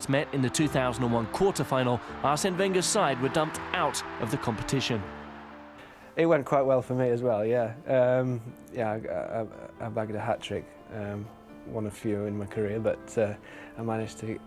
met in the 2001 quarter-final, Arsene Wenger's side were dumped out of the competition. It went quite well for me as well, yeah. I bagged a hat-trick, one of few in my career, but I managed to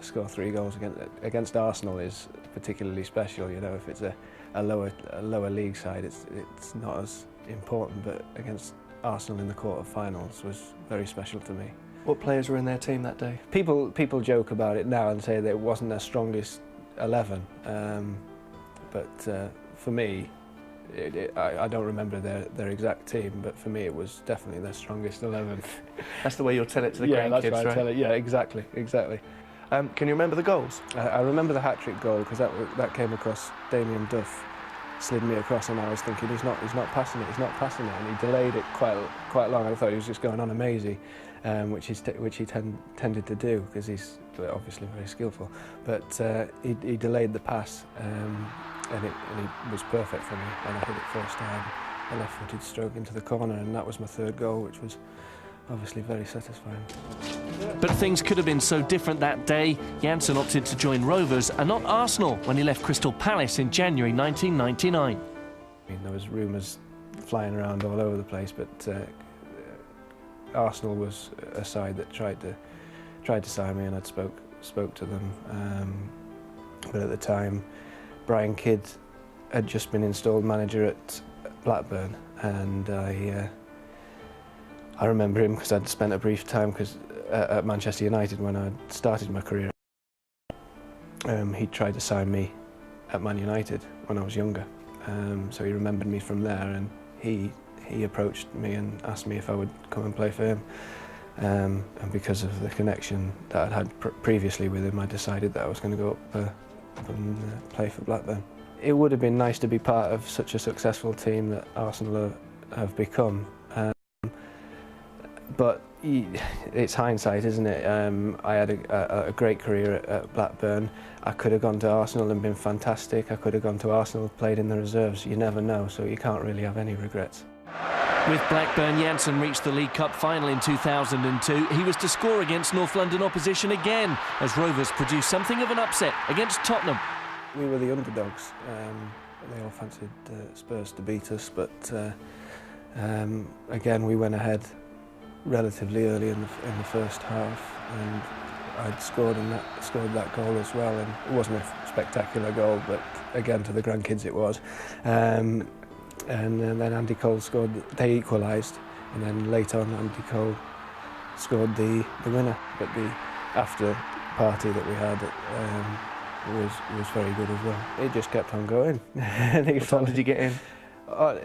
score 3 goals against Arsenal is particularly special. You know, if it's a lower league side, it's not as important, but against Arsenal in the quarter-finals was very special to me. What players were in their team that day? People joke about it now and say that it wasn't their strongest 11, but for me, I don't remember their exact team, but for me it was definitely their strongest 11. That's the way you'll tell it to the grandkids, right? Yeah, that's what I tell it. Yeah, exactly. Can you remember the goals? I remember the hat-trick goal because that came across Damien Duff, slid me across, and I was thinking he's not passing it, and he delayed it quite long. I thought he was just going on a mazy, which he tended to do because he's obviously very skillful. But he delayed the pass, and it was perfect for me. And I hit it first time, a left-footed stroke into the corner, and that was my 3rd goal, which was obviously very satisfying. But things could have been so different that day. Janssen opted to join Rovers and not Arsenal when he left Crystal Palace in January 1999. I mean, there was rumours flying around all over the place, but Arsenal was a side that tried to sign me, and I'd spoke to them. But at the time, Brian Kidd had just been installed manager at Blackburn, and I remember him because I'd spent a brief time at Manchester United when I started my career. He tried to sign me at Man United when I was younger, so he remembered me from there, and he approached me and asked me if I would come and play for him. And because of the connection that I'd had previously with him, I decided that I was going to go up and play for Blackburn. It would have been nice to be part of such a successful team that Arsenal have become. But it's hindsight, isn't it? I had a great career at Blackburn. I could have gone to Arsenal and been fantastic. I could have gone to Arsenal, played in the reserves. You never know, so you can't really have any regrets. With Blackburn, Janssen reached the League Cup final in 2002. He was to score against North London opposition again, as Rovers produced something of an upset against Tottenham. We were the underdogs. They all fancied Spurs to beat us, but again we went ahead relatively early in the first half, and I'd scored that goal as well, and it wasn't a spectacular goal, but again to the grandkids it was. And then Andy Cole scored. They equalised, and then later on Andy Cole scored the winner. But the after party that we had was very good as well. It just kept on going. What time did you get in? Well,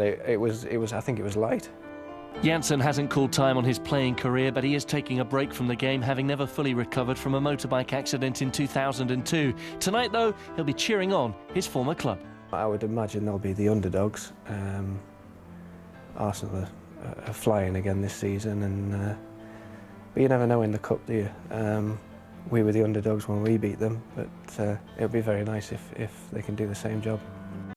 it was. I think it was light. Janssen hasn't called time on his playing career, but he is taking a break from the game, having never fully recovered from a motorbike accident in 2002. Tonight, though, he'll be cheering on his former club. I would imagine they'll be the underdogs. Arsenal are flying again this season, and but you never know in the cup, do you? We were the underdogs when we beat them, but it'll be very nice if they can do the same job.